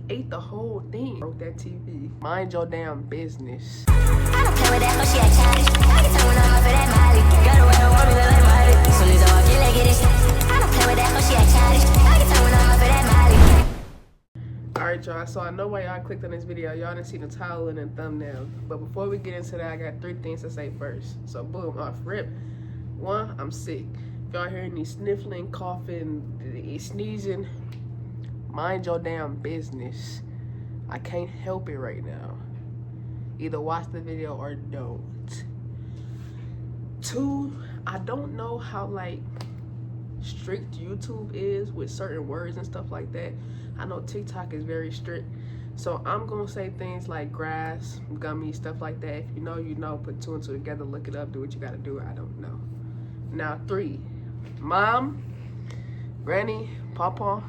ate the whole thing. Broke that TV. Mind your damn business. I don't play with that, but she a childish. I get someone on for that Molly. Got away to want me look like Molly. Soon as I walk in, like get it. I don't play with that, but she a childish. I get someone on for that Molly. Alright y'all, so I know why y'all clicked on this video. Y'all didn't see the title and the thumbnail. But before we get into that, I got 3 things to say first. So boom, off rip. 1, I'm sick. If y'all hear any sniffling, coughing, sneezing, mind your damn business. I can't help it right now. Either watch the video or don't. 2, I don't know how like strict YouTube is with certain words and stuff like that. I know TikTok is very strict. So I'm gonna say things like grass, gummy, stuff like that. If you know, you know, put 2 and 2 together, look it up, do what you gotta do. I don't know. Now 3, mom, granny, papa,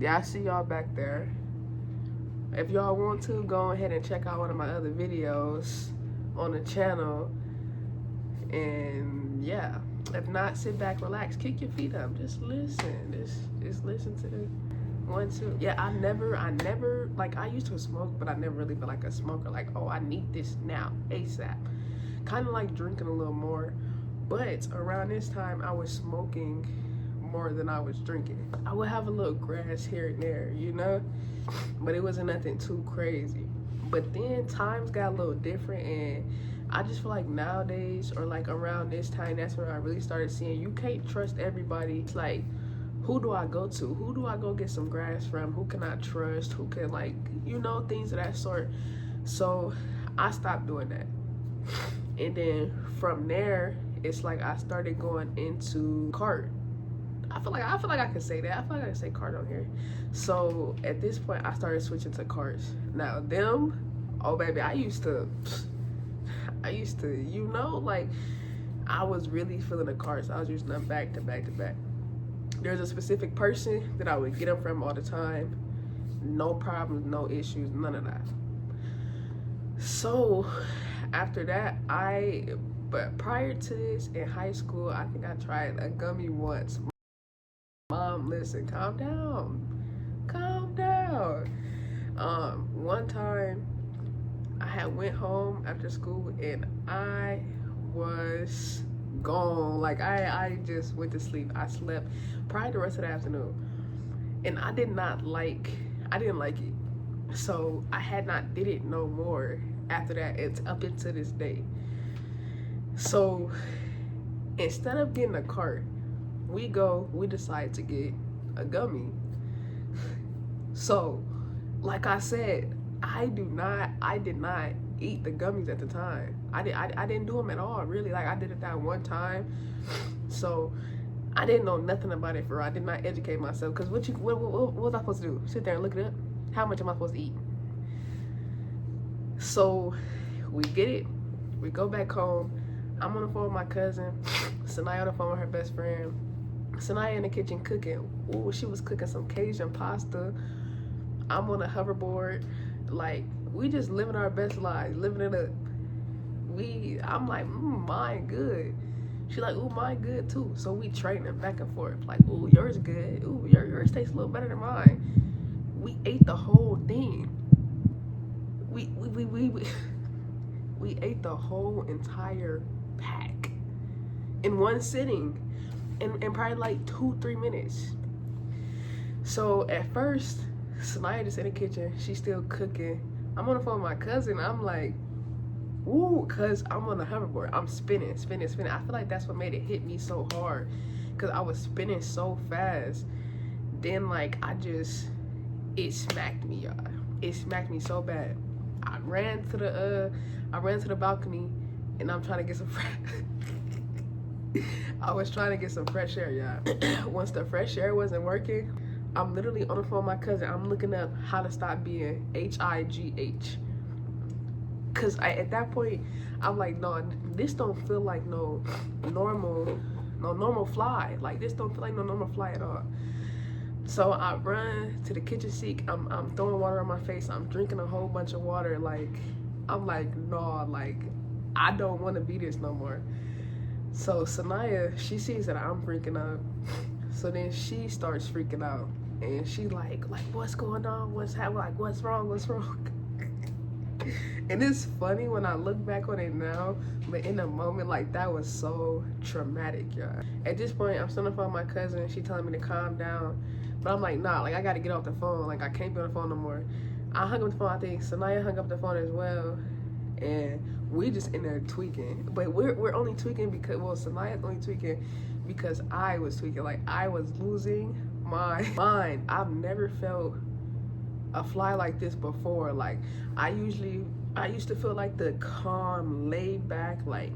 yeah, I see y'all back there. If y'all want to, go ahead and check out one of my other videos on the channel. And yeah, if not, sit back, relax, kick your feet up, just listen. Just listen to the 1, 2. Yeah, I never, like, I used to smoke, but I never really felt like a smoker. Like, oh, I need this now, ASAP. Kind of like drinking a little more. But around this time, I was smoking more than I was drinking. I would have a little grass here and there, you know? But it wasn't nothing too crazy. But then times got a little different, and I just feel like nowadays, or like around this time, that's when I really started seeing you can't trust everybody. It's like, who do I go to? Who do I go get some grass from? Who can I trust? Who can, like, you know, things of that sort. So I stopped doing that. And then from there, it's like I started going into cart. I feel like I can say that. I feel like I can say cart on here. So at this point, I started switching to carts. Now them, oh baby, I used to, you know, like, I was really feeling the carts. I was using them back to back to back. There's a specific person that I would get them from all the time. No problems, no issues, none of that. So after that, but prior to this, in high school, I think I tried a gummy once. Mom, listen, calm down. One time I had went home after school and I was gone. Like I just went to sleep. I slept probably the rest of the afternoon. And I didn't like it. So I had not did it no more after that. It's up until this day. So instead of getting a cart, we decide to get a gummy. So, like I said, I did not eat the gummies at the time. I didn't do them at all, really. Like, I did it that one time. So I didn't know nothing about it for real. I did not educate myself. Because what was I supposed to do? Sit there and look it up? How much am I supposed to eat? So we get it. We go back home. I'm on the phone with my cousin. Sanaya on the phone with her best friend. Sanaya in the kitchen cooking. Ooh, she was cooking some Cajun pasta. I'm on a hoverboard. Like, we just living our best lives, living it up. I'm like, mine good. She like, ooh, mine good too. So we trading back and forth. Like, ooh, yours good. Ooh, yours tastes a little better than mine. We ate the whole thing. We ate the whole entire pack in one sitting, in probably like 2-3 minutes. So at first, Sanaya just in the kitchen, she's still cooking. I'm on the phone with my cousin. I'm like, ooh, cause I'm on the hoverboard. I'm spinning. I feel like that's what made it hit me so hard, cause I was spinning so fast. Then like it smacked me, y'all. It smacked me so bad. I ran to the balcony, and I'm trying to get some I was trying to get some fresh air, y'all. Once the fresh air wasn't working, I'm literally on the phone with my cousin. I'm looking up how to stop being HIGH. Cause at that point, I'm like, no, this don't feel like no normal fly. Like, this don't feel like no normal fly at all. So I run to the kitchen sink. I'm throwing water on my face. I'm drinking a whole bunch of water. Like, I'm like, no, like, I don't want to be this no more. So Sanaya, she sees that I'm freaking out. So then she starts freaking out. And she like, what's going on? What's happening? Like, what's wrong? What's wrong? And it's funny when I look back on it now, but in the moment, like, that was so traumatic, y'all. At this point, I'm still on the phone with my cousin. She telling me to calm down. But I'm like, nah, like, I gotta get off the phone. Like, I can't be on the phone no more. I hung up the phone, I think Sanaya hung up the phone as well. And we just in there tweaking. But we're only tweaking because, well, Sanaya's only tweaking because I was tweaking. Like, I was losing my mind. I've never felt a fly like this before. Like, I used to feel like the calm, laid back, like,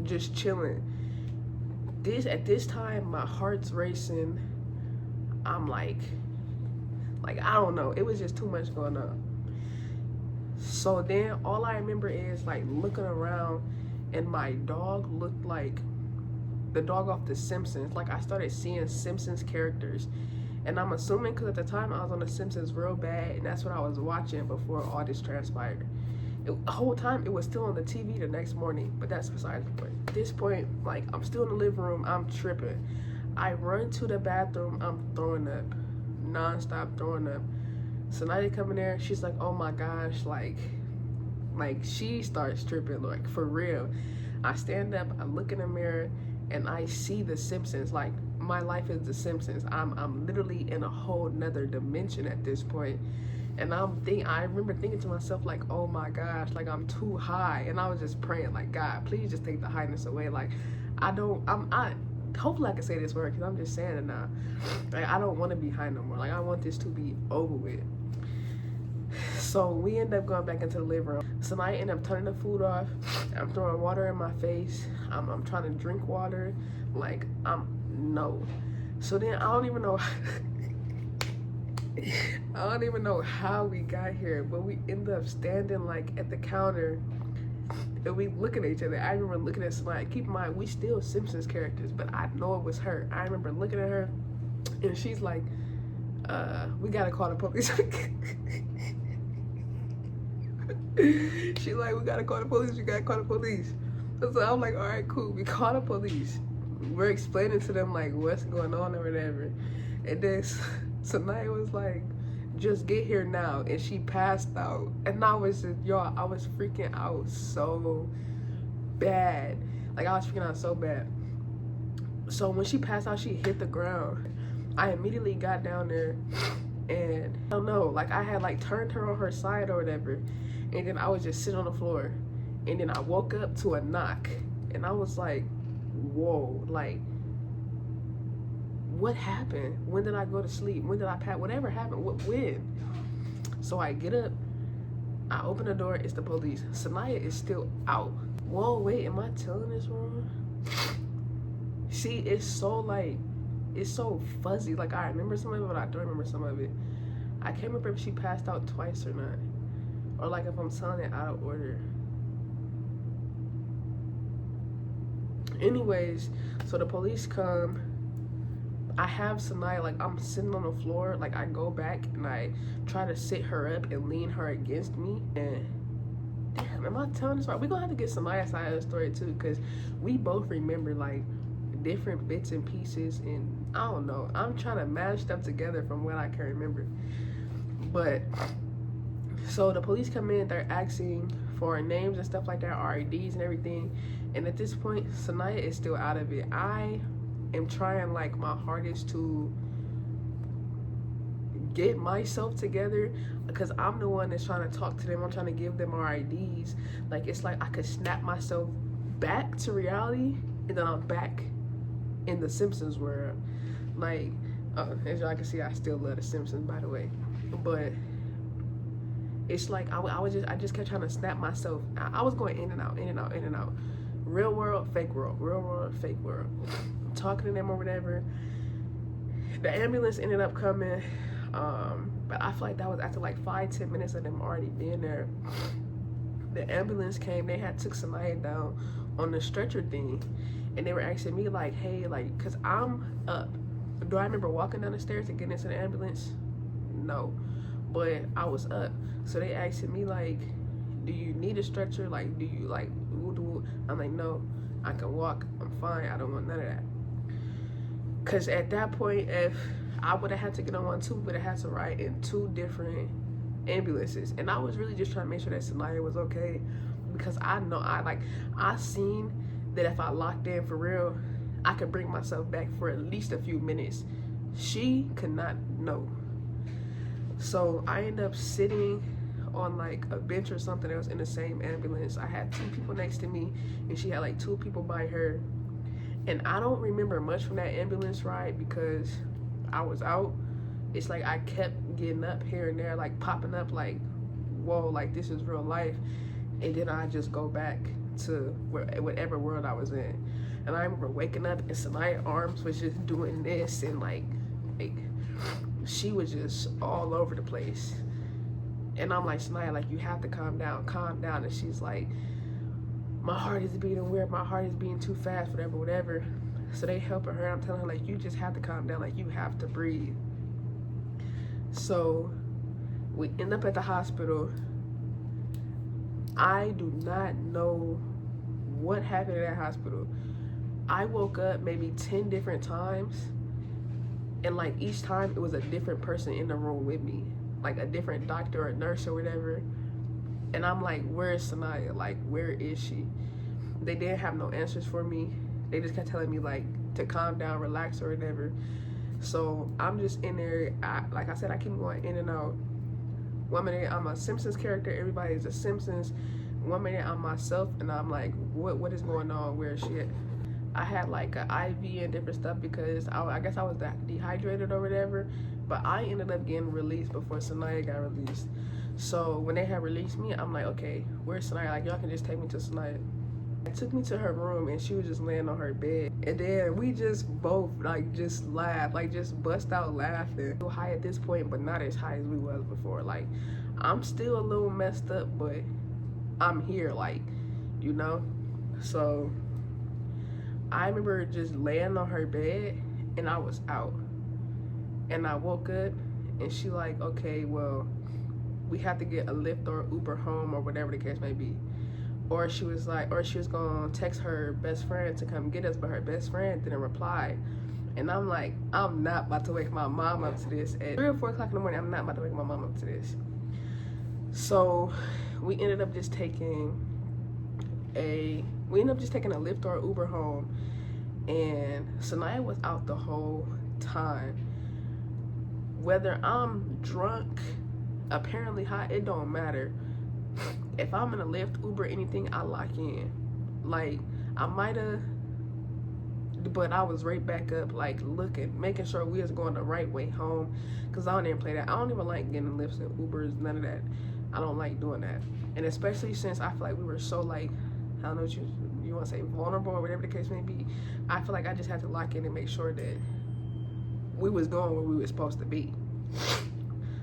just chilling. At this time, my heart's racing. I'm like, I don't know. It was just too much going on. So then all I remember is like looking around, and my dog looked like the dog off The Simpsons. Like, I started seeing Simpsons characters. And I'm assuming because at the time I was on The Simpsons real bad, and that's what I was watching before all this transpired. The whole time it was still on the TV the next morning, but that's besides the point. At this point, like, I'm still in the living room, I'm tripping. I run to the bathroom, I'm throwing up, non-stop throwing up. Sanaya coming there, she's like, oh my gosh, like she starts tripping, like, for real. I stand up, I look in the mirror, and I see The Simpsons. Like, my life is The Simpsons. I'm literally in a whole nother dimension at this point. And I remember thinking to myself, like, oh my gosh, like, I'm too high. And I was just praying, like, God, please just take the highness away. Like, hopefully I can say this word, because I'm just saying it now. Like, I don't want to be high no more. Like, I want this to be over with. So we end up going back into the living room. Sanaya ended up turning the food off. I'm throwing water in my face. I'm trying to drink water. Like, no. So then I don't even know. I don't even know how we got here, but we end up standing like at the counter, and we looking at each other. I remember looking at Sanaya. Keep in mind, we still Simpsons characters, but I know it was her. I remember looking at her, and she's like, we gotta call the police. She like, we gotta call the police, we gotta call the police. So I'm like, all right, cool, we call the police. We're explaining to them like what's going on or whatever. And then Sanaya was like, just get here now. And she passed out. And I was just, y'all, I was freaking out so bad. Like, I was freaking out so bad. So when she passed out, she hit the ground. I immediately got down there, and I don't know, like, I had like turned her on her side or whatever. And then I was just sitting on the floor, and then I woke up to a knock, and I was like, whoa, like, what happened? When did I go to sleep? When did I pass? Whatever happened, when? So I get up, I open the door, it's the police. Sanaya is still out. Whoa, wait, am I telling this wrong? See, it's so fuzzy. Like, I remember some of it, but I don't remember some of it. I can't remember if she passed out twice or not. Or like if I'm telling it out of order. Anyways, so the police come. I have Sanaya, like, I'm sitting on the floor. Like, I go back and I try to sit her up and lean her against me. And damn, am I telling this right? We're gonna have to get Sanaya's side of the story too, because we both remember like different bits and pieces, and I don't know, I'm trying to mash stuff together from what I can remember. But so the police come in, they're asking for our names and stuff like that, our IDs and everything. And at this point, Sanaya is still out of it. I am trying like my hardest to get myself together, because I'm the one that's trying to talk to them. I'm trying to give them our IDs. Like, it's like I could snap myself back to reality, and then I'm back in the Simpsons world. Like, as y'all can see, I still love the Simpsons, by the way. But it's like I just kept trying to snap myself. I was going in and out, in and out, in and out. Real world, fake world. Real world, fake world. I'm talking to them or whatever. The ambulance ended up coming, but I feel like that was after like 5-10 minutes of them already being there. The ambulance came. They had took Sanaya down on the stretcher thing, and they were asking me like, hey, like, cause I'm up. Do I remember walking down the stairs to get into the ambulance? No, but I was up. So they asked me like, do you need a stretcher? Like, do you like, I'm like, no, I can walk, I'm fine, I don't want none of that. Cause at that point, if I would have had to get on one too, but it had to ride in 2 different ambulances. And I was really just trying to make sure that Sanaya was okay, because I know I seen that if I locked in for real, I could bring myself back for at least a few minutes. She could not know. So I ended up sitting on like a bench or something that was in the same ambulance. I had 2 people next to me and she had like 2 people by her. And I don't remember much from that ambulance ride because I was out. It's like I kept getting up here and there, like popping up like, whoa, like this is real life. And then I just go back to whatever world I was in. And I remember waking up and Sanaya's arms was just doing this, and like she was just all over the place. And I'm like, Sanaya, like, you have to calm down. And she's like, my heart is beating weird, my heart is beating too fast, whatever. So they helping her. I'm telling her, like, you just have to calm down, like you have to breathe. So we end up at the hospital. I do not know what happened in that hospital. I woke up maybe 10 different times, and like each time it was a different person in the room with me, like a different doctor or a nurse or whatever. And I'm like, where is Sanaya? Like, where is she? They didn't have no answers for me. They just kept telling me like to calm down, relax or whatever. So I'm just in there. Like I said, I keep going in and out. 1 minute I'm a Simpsons character, everybody's a Simpsons. 1 minute I'm myself, and I'm like, what is going on? Where is she at? I had like an IV and different stuff because I guess I was dehydrated or whatever, but I ended up getting released before Sanaya got released. So when they had released me, I'm like, okay, where's Sanaya? Like, y'all can just take me to Sanaya. They took me to her room and she was just laying on her bed. And then we just both like just laughed, like just bust out laughing. So high at this point, but not as high as we was before. Like, I'm still a little messed up, but I'm here, like, you know? So I remember just laying on her bed and I was out. And I woke up and she like, okay, well, we have to get a Lyft or Uber home or whatever the case may be. Or she was gonna text her best friend to come get us, but her best friend didn't reply. And I'm like, I'm not about to wake my mom up to this. At 3 or 4 o'clock in the morning, I'm not about to wake my mom up to this. So we ended up just taking a Lyft or Uber home, and Sanaya was out the whole time. Whether I'm drunk, apparently high, it don't matter. If I'm in a Lyft, Uber, anything, I lock in. Like, I might've, but I was right back up, like looking, making sure we was going the right way home, because I don't even play that. I don't even like getting Lyfts and Ubers, none of that. I don't like doing that. And especially since I feel like we were so like, I don't know what you want to say, vulnerable or whatever the case may be. I feel like I just had to lock in and make sure that we was going where we were supposed to be.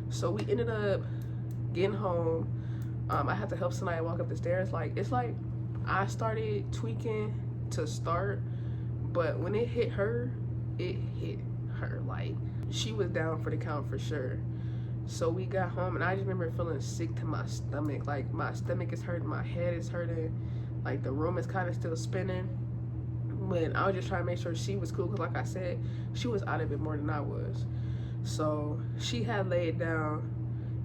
So we ended up getting home. I had to help Sanaya walk up the stairs. Like, it's like I started tweaking to start, but when it hit her, like she was down for the count for sure. So we got home and I just remember feeling sick to my stomach. Like, my stomach is hurting, my head is hurting, like the room is kind of still spinning. But I was just trying to make sure she was cool, because like I said, she was out of it more than I was. So she had laid down,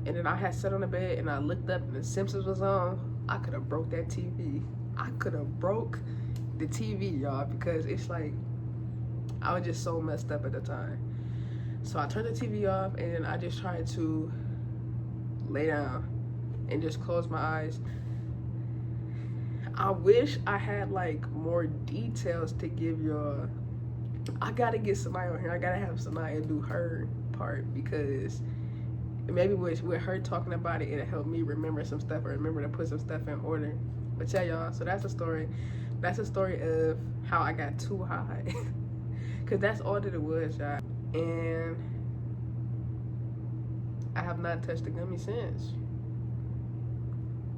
and then I had sat on the bed and I looked up and The Simpsons was on. I could have broke that TV. I could have broke the TV, y'all, because it's like, I was just so messed up at the time. So I turned the TV off and then I just tried to lay down and just close my eyes. I wish I had like more details to give y'all. I gotta get Sanaya on here. I gotta have Sanaya do her part, because maybe with her talking about it, it'll help me remember some stuff or remember to put some stuff in order. But yeah, y'all, so that's the story. That's the story of how I got too high. Because that's all that it was, y'all. And I have not touched a gummy since.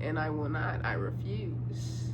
And I will not. I refuse.